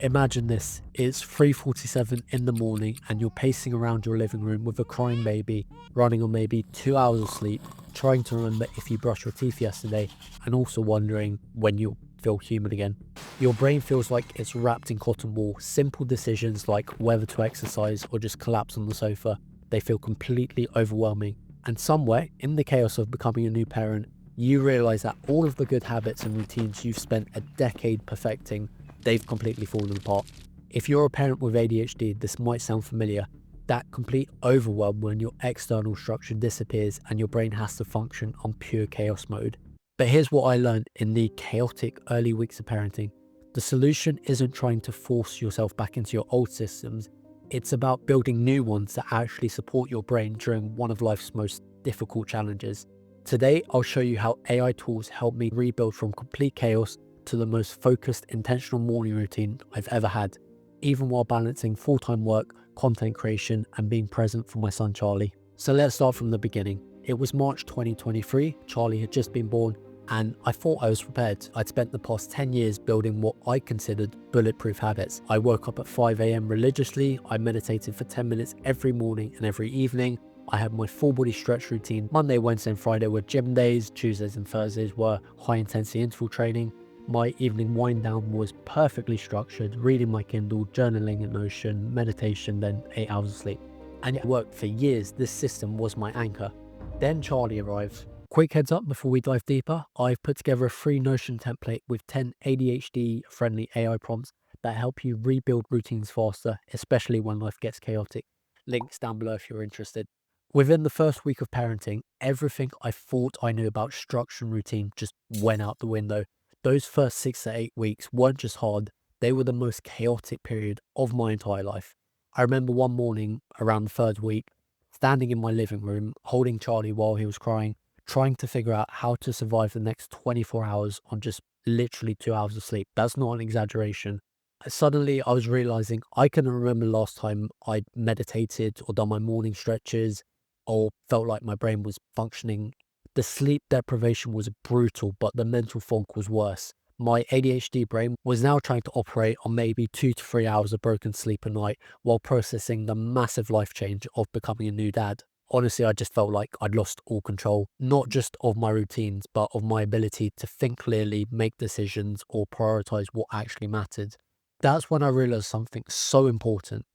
Imagine this, it's 3:47 in the morning and you're pacing around your living room with a crying baby, running on maybe 2 hours of sleep, trying to remember if you brushed your teeth yesterday, and also wondering when you'll feel human again. Your brain feels like it's wrapped in cotton wool. Simple decisions like whether to exercise or just collapse on the sofa, they feel completely overwhelming. And somewhere, in the chaos of becoming a new parent, you realize that all of the good habits and routines you've spent a decade perfecting, they've completely fallen apart. If you're a parent with ADHD, this might sound familiar. That complete overwhelm when your external structure disappears and your brain has to function on pure chaos mode. But here's what I learned in the chaotic early weeks of parenting. The solution isn't trying to force yourself back into your old systems. It's about building new ones that actually support your brain during one of life's most difficult challenges. Today, I'll show you how AI tools help me rebuild from complete chaos to the most focused, intentional morning routine I've ever had, even while balancing full-time work, content creation, and being present for my son Charlie. So let's start from the beginning. It was March 2023, Charlie had just been born, and I thought I was prepared. I'd spent the past 10 years building what I considered bulletproof habits. I woke up at 5 a.m. religiously, I meditated for 10 minutes every morning and every evening, I had my full body stretch routine. Monday, Wednesday and Friday were gym days, Tuesdays and Thursdays were high intensity interval training. My evening wind down was perfectly structured, reading my Kindle, journaling in Notion, meditation, then 8 hours of sleep. And it worked for years. This system was my anchor. Then Charlie arrived. Quick heads up before we dive deeper, I've put together a free Notion template with 10 ADHD friendly AI prompts that help you rebuild routines faster, especially when life gets chaotic. Links down below if you're interested. Within the first week of parenting, everything I thought I knew about structure and routine just went out the window. Those first 6 to 8 weeks weren't just hard, they were the most chaotic period of my entire life. I remember one morning around the third week, standing in my living room, holding Charlie while he was crying, trying to figure out how to survive the next 24 hours on just literally 2 hours of sleep. That's not an exaggeration. Suddenly, I was realizing I couldn't remember the last time I'd meditated or done my morning stretches or felt like my brain was functioning. The sleep deprivation was brutal, but the mental fog was worse. My ADHD brain was now trying to operate on maybe 2 to 3 hours of broken sleep a night while processing the massive life change of becoming a new dad. Honestly, I just felt like I'd lost all control, not just of my routines, but of my ability to think clearly, make decisions, or prioritize what actually mattered. That's when I realized something so important.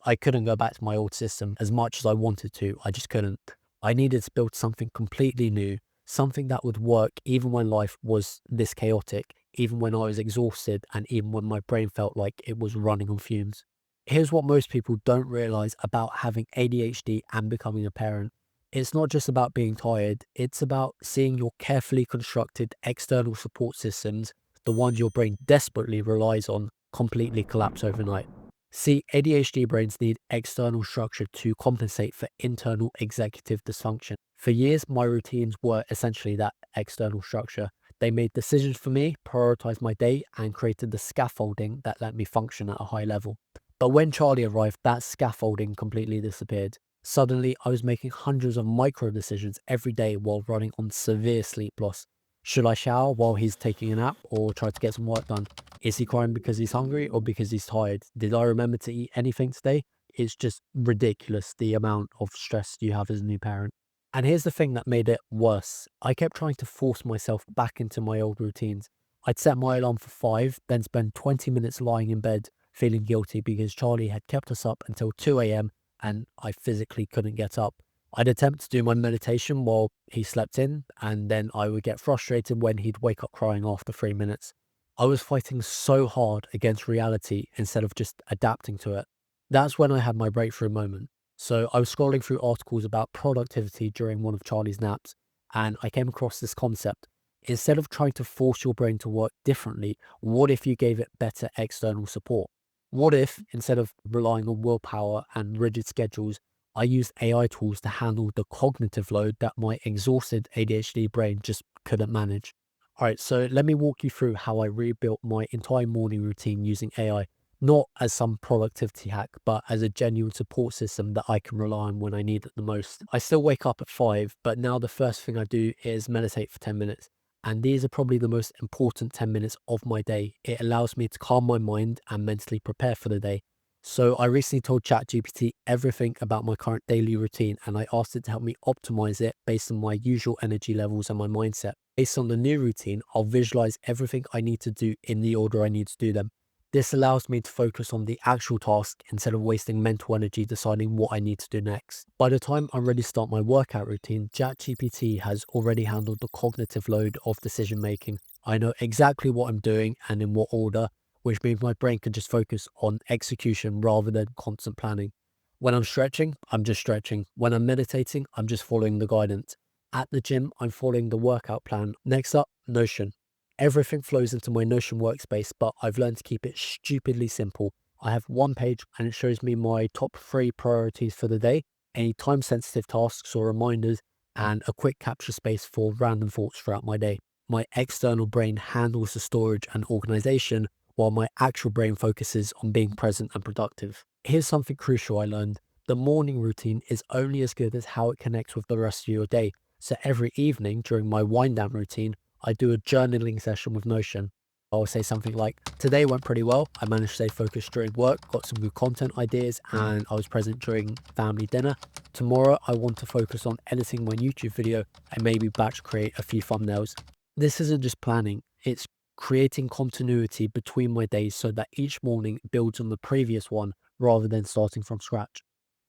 I couldn't go back to my old system as much as I wanted to. I just couldn't. I needed to build something completely new, something that would work even when life was this chaotic, even when I was exhausted, and even when my brain felt like it was running on fumes. Here's what most people don't realize about having ADHD and becoming a parent. It's not just about being tired, it's about seeing your carefully constructed external support systems, the ones your brain desperately relies on, completely collapse overnight. See, ADHD brains need external structure to compensate for internal executive dysfunction. For years, my routines were essentially that external structure. They made decisions for me, prioritized my day, and created the scaffolding that let me function at a high level. But when Charlie arrived, that scaffolding completely disappeared. Suddenly, I was making hundreds of micro decisions every day while running on severe sleep loss. Should I shower while he's taking a nap or try to get some work done? Is he crying because he's hungry or because he's tired? Did I remember to eat anything today? It's just ridiculous the amount of stress you have as a new parent. And here's the thing that made it worse. I kept trying to force myself back into my old routines. I'd set my alarm for 5, then spend 20 minutes lying in bed feeling guilty because Charlie had kept us up until 2 a.m. and I physically couldn't get up. I'd attempt to do my meditation while he slept in, and then I would get frustrated when he'd wake up crying after 3 minutes. I was fighting so hard against reality instead of just adapting to it. That's when I had my breakthrough moment. So I was scrolling through articles about productivity during one of Charlie's naps, and I came across this concept. Instead of trying to force your brain to work differently, what if you gave it better external support? What if, instead of relying on willpower and rigid schedules, I used AI tools to handle the cognitive load that my exhausted ADHD brain just couldn't manage? All right, so let me walk you through how I rebuilt my entire morning routine using AI, not as some productivity hack, but as a genuine support system that I can rely on when I need it the most. I still wake up at 5, but now the first thing I do is meditate for 10 minutes. And these are probably the most important 10 minutes of my day. It allows me to calm my mind and mentally prepare for the day. So I recently told ChatGPT everything about my current daily routine, and I asked it to help me optimize it based on my usual energy levels and my mindset. Based on the new routine, I'll visualize everything I need to do in the order I need to do them. This allows me to focus on the actual task instead of wasting mental energy deciding what I need to do next. By the time I'm ready to start my workout routine, ChatGPT has already handled the cognitive load of decision making. I know exactly what I'm doing and in what order, which means my brain can just focus on execution rather than constant planning. When I'm stretching, I'm just stretching. When I'm meditating, I'm just following the guidance. At the gym, I'm following the workout plan. Next up, Notion. Everything flows into my Notion workspace, but I've learned to keep it stupidly simple. I have one page and it shows me my top 3 priorities for the day, any time sensitive tasks or reminders, and a quick capture space for random thoughts throughout my day. My external brain handles the storage and organization, while my actual brain focuses on being present and productive. Here's something crucial I learned. The morning routine is only as good as how it connects with the rest of your day. So every evening during my wind down routine, I do a journaling session with Notion. I'll say something like, today went pretty well. I managed to stay focused during work, got some good content ideas, and I was present during family dinner. Tomorrow, I want to focus on editing my YouTube video and maybe batch create a few thumbnails. This isn't just planning, it's creating continuity between my days so that each morning builds on the previous one rather than starting from scratch.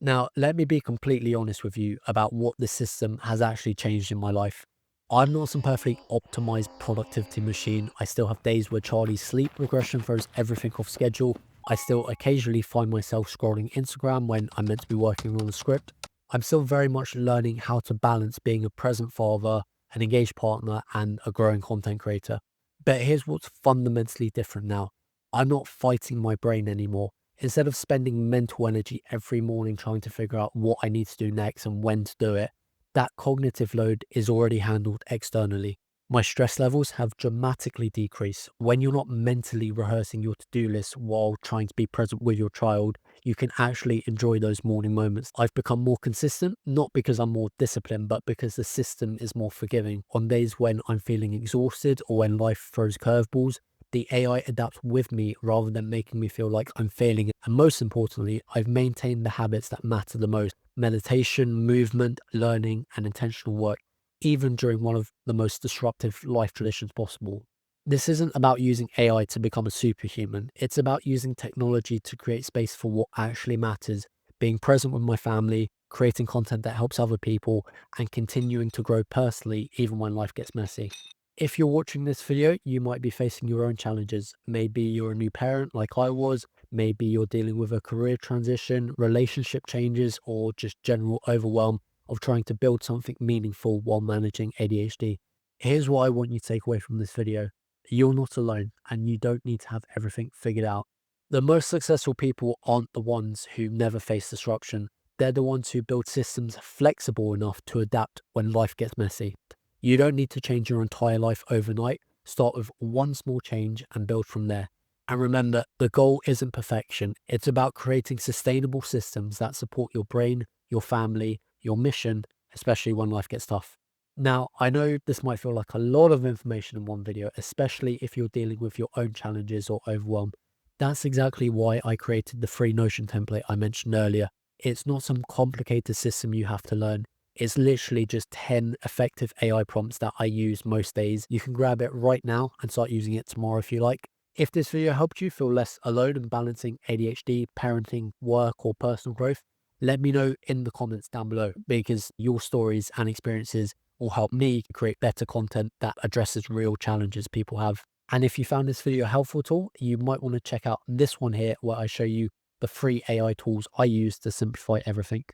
Now, let me be completely honest with you about what this system has actually changed in my life. I'm not some perfectly optimized productivity machine. I still have days where Charlie's sleep regression throws everything off schedule. I still occasionally find myself scrolling Instagram when I'm meant to be working on a script. I'm still very much learning how to balance being a present father, an engaged partner, and a growing content creator. But here's what's fundamentally different now. I'm not fighting my brain anymore. Instead of spending mental energy every morning trying to figure out what I need to do next and when to do it, that cognitive load is already handled externally. My stress levels have dramatically decreased. When you're not mentally rehearsing your to-do list while trying to be present with your child, you can actually enjoy those morning moments. I've become more consistent, not because I'm more disciplined, but because the system is more forgiving. On days when I'm feeling exhausted or when life throws curveballs, the AI adapts with me rather than making me feel like I'm failing. And most importantly, I've maintained the habits that matter the most: meditation, movement, learning, and intentional work, even during one of the most disruptive life traditions possible. This isn't about using AI to become a superhuman. It's about using technology to create space for what actually matters, being present with my family, creating content that helps other people, and continuing to grow personally even when life gets messy. If you're watching this video, you might be facing your own challenges. Maybe you're a new parent like I was. Maybe you're dealing with a career transition, relationship changes, or just general overwhelm of trying to build something meaningful while managing ADHD. Here's what I want you to take away from this video. You're not alone, and you don't need to have everything figured out. The most successful people aren't the ones who never face disruption. They're the ones who build systems flexible enough to adapt when life gets messy. You don't need to change your entire life overnight. Start with one small change and build from there. And remember, the goal isn't perfection. It's about creating sustainable systems that support your brain, your family, your mission, especially when life gets tough. Now, I know this might feel like a lot of information in one video, especially if you're dealing with your own challenges or overwhelm. That's exactly why I created the free Notion template I mentioned earlier. It's not some complicated system you have to learn. It's literally just 10 effective AI prompts that I use most days. You can grab it right now and start using it tomorrow if you like. If this video helped you feel less alone in balancing ADHD, parenting, work, or personal growth, let me know in the comments down below, because your stories and experiences will help me create better content that addresses real challenges people have. And if you found this video helpful at all, you might want to check out this one here where I show you the free AI tools I use to simplify everything.